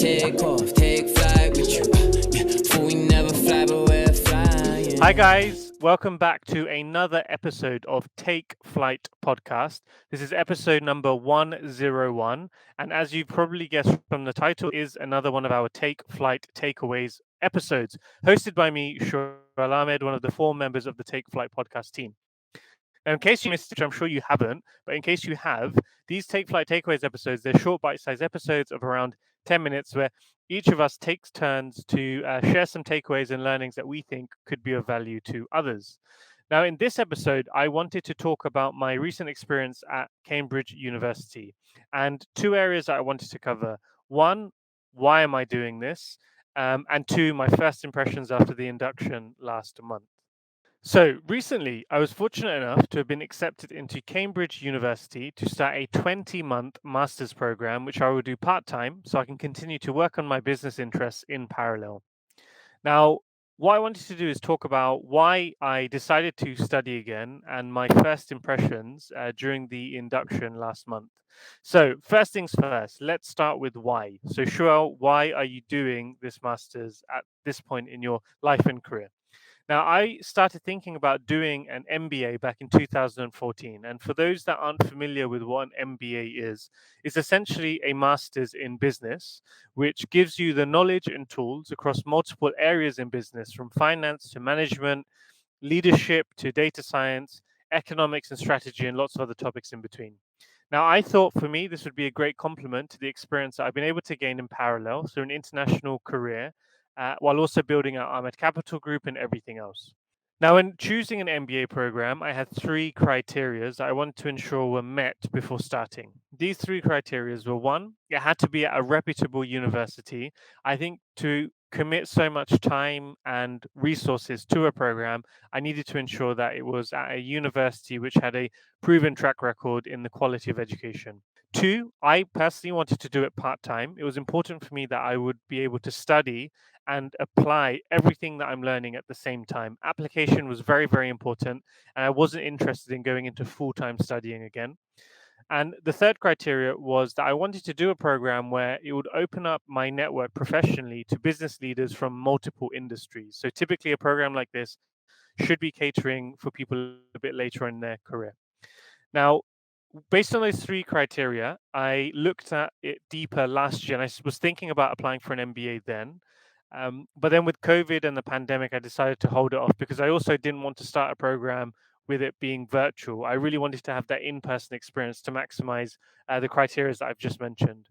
take off, take flight with you. For we never fly, but we're flying. Hi guys, welcome back to another episode of Take Flight podcast. This is episode number 101, and as you've probably guessed from the title, is another one of our Take Flight Takeaways episodes, hosted by me, Shuwel Ahmed, one of the 4 members of the Take Flight podcast team. Now, in case you missed it, which I'm sure you haven't, but in case you have, these Take Flight Takeaways episodes, they're short bite-sized episodes of around 10 minutes where each of us takes turns to share some takeaways and learnings that we think could be of value to others. Now, in this episode, I wanted to talk about my recent experience at Cambridge University and 2 areas that I wanted to cover. 1, why am I doing this? And 2, my first impressions after the induction last month. So recently, I was fortunate enough to have been accepted into Cambridge University to start a 20-month master's program, which I will do part-time so I can continue to work on my business interests in parallel. Now, what I wanted to do is talk about why I decided to study again and my first impressions during the induction last month. So, first things first, let's start with why. So, Shuwel, why are you doing this master's at this point in your life and career? Now, I started thinking about doing an MBA back in 2014. And for those that aren't familiar with what an MBA is, it's essentially a master's in business, which gives you the knowledge and tools across multiple areas in business, from finance to management, leadership to data science, economics and strategy, and lots of other topics in between. Now, I thought for me, this would be a great complement to the experience that I've been able to gain in parallel, so an international career, while also building out Ahmed Capital Group and everything else. Now, when choosing an MBA program, I had 3 criteria that I wanted to ensure were met before starting. These 3 criteria were: 1, it had to be at a reputable university. I think to commit so much time and resources to a program, I needed to ensure that it was at a university which had a proven track record in the quality of education. 2, I personally wanted to do it part-time. It was important for me that I would be able to study and apply everything that I'm learning at the same time. Application was very, very important, and I wasn't interested in going into full-time studying again. And the third criteria was that I wanted to do a program where it would open up my network professionally to business leaders from multiple industries. So typically, a program like this should be catering for people a bit later in their career. Now, based on those 3 criteria, I looked at it deeper last year, and I was thinking about applying for an MBA then. But then with COVID and the pandemic, I decided to hold it off because I also didn't want to start a program with it being virtual. I really wanted to have that in-person experience to maximize the criteria that I've just mentioned.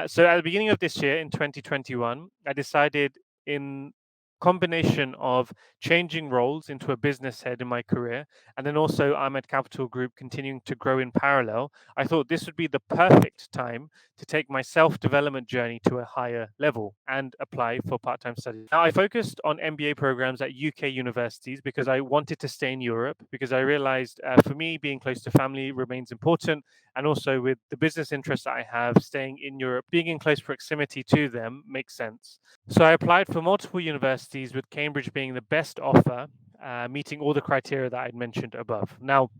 So at the beginning of this year, in 2021, I decided, in combination of changing roles into a business head in my career, and then also Ahmed Capital Group continuing to grow in parallel, I thought this would be the perfect time to take my self-development journey to a higher level and apply for part-time studies. Now, I focused on MBA programs at UK universities because I wanted to stay in Europe, because I realized for me, being close to family remains important, and also with the business interests that I have, staying in Europe, being in close proximity to them makes sense. So I applied for multiple universities, with Cambridge being the best offer, meeting all the criteria that I'd mentioned above. Now,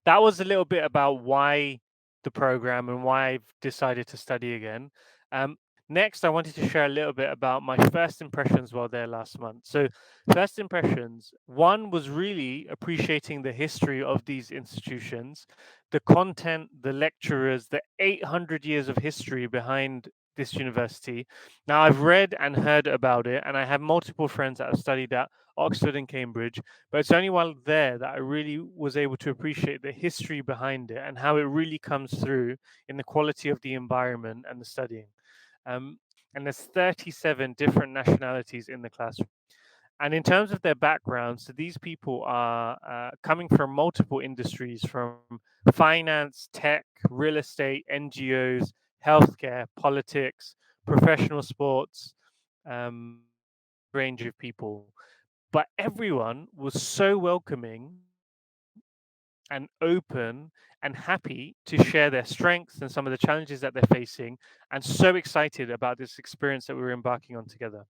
that was a little bit about why the program and why I've decided to study again. Um, Next, I wanted to share a little bit about my first impressions while there last month. So, first impressions, one was really appreciating the history of these institutions, the content, the lecturers, the 800 years of history behind this university. Now, I've read and heard about it, and I have multiple friends that have studied at Oxford and Cambridge, but it's only while there that I really was able to appreciate the history behind it and how it really comes through in the quality of the environment and the studying. Um, and there's 37 different nationalities in the classroom. And in terms of their backgrounds, so these people are coming from multiple industries, from finance, tech, real estate, NGOs, healthcare, politics, professional sports, range of people. But everyone was so welcoming and open and happy to share their strengths and some of the challenges that they're facing, and so excited about this experience that we were embarking on together.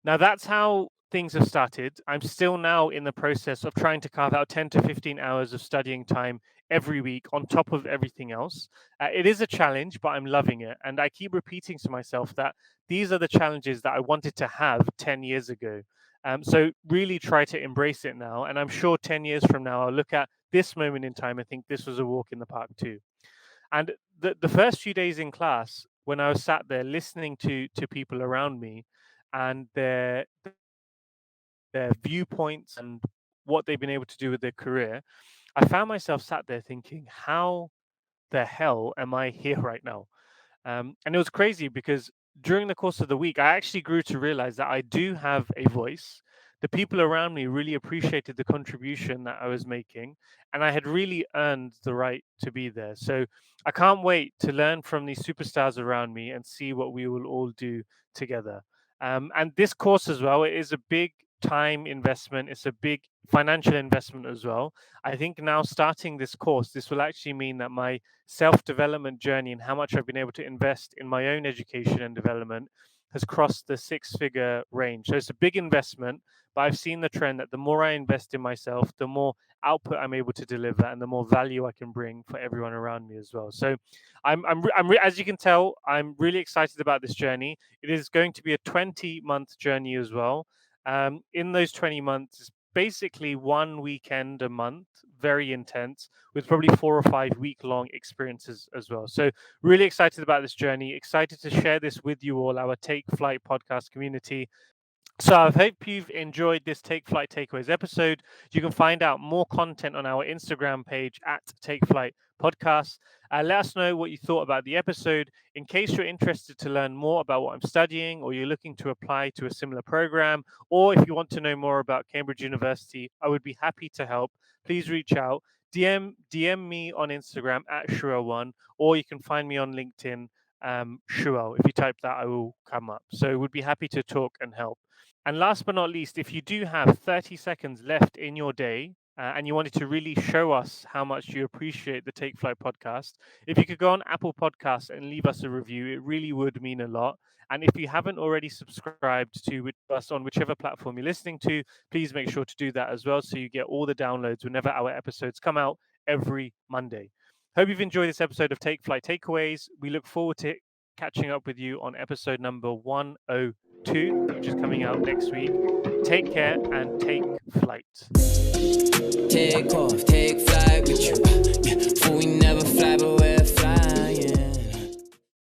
Now, that's how things have started. I'm still now in the process of trying to carve out 10 to 15 hours of studying time every week on top of everything else. It is a challenge, but I'm loving it. And I keep repeating to myself that these are the challenges that I wanted to have 10 years ago. So really try to embrace it now. And I'm sure 10 years from now, I'll look at this moment in time and think this was a walk in the park too. And the first few days in class, when I was sat there listening to people around me and their viewpoints and what they've been able to do with their career, I found myself sat there thinking, how the hell am I here right now? And it was crazy because during the course of the week, I actually grew to realize that I do have a voice. The people around me really appreciated the contribution that I was making, and I had really earned the right to be there. So I can't wait to learn from these superstars around me and see what we will all do together. And this course as well, it is a big time investment, it's a big financial investment as well. I think now starting this course, this will actually mean that my self-development journey and how much I've been able to invest in my own education and development has crossed the six-figure range. So it's a big investment, but I've seen the trend that the more I invest in myself, the more output I'm able to deliver and the more value I can bring for everyone around me as well. So as you can tell, I'm really excited about this journey. It is going to be a 20-month journey as well. In those 20 months, basically one weekend a month, very intense, with probably 4 or 5 week-long experiences as well. So really excited about this journey, excited to share this with you all, our Take Flight podcast community. So I hope you've enjoyed this Take Flight Takeaways episode. You can find out more content on our Instagram page at Take Flight Podcast. Let us know what you thought about the episode. In case you're interested to learn more about what I'm studying, or you're looking to apply to a similar program, or if you want to know more about Cambridge University, I would be happy to help. Please reach out. DM me on Instagram at Shuwel1, or you can find me on LinkedIn, Shuwel. If you type that, I will come up. So would be happy to talk and help. And last but not least, if you do have 30 seconds left in your day and you wanted to really show us how much you appreciate the Take Flight podcast, if you could go on Apple Podcasts and leave us a review, it really would mean a lot. And if you haven't already subscribed to us on whichever platform you're listening to, please make sure to do that as well, so you get all the downloads whenever our episodes come out every Monday. Hope you've enjoyed this episode of Take Flight Takeaways. We look forward to catching up with you on episode number 102, which is coming out next week. Take care and take flight. Take off, take flight with you. Yeah, for we never fly, but we're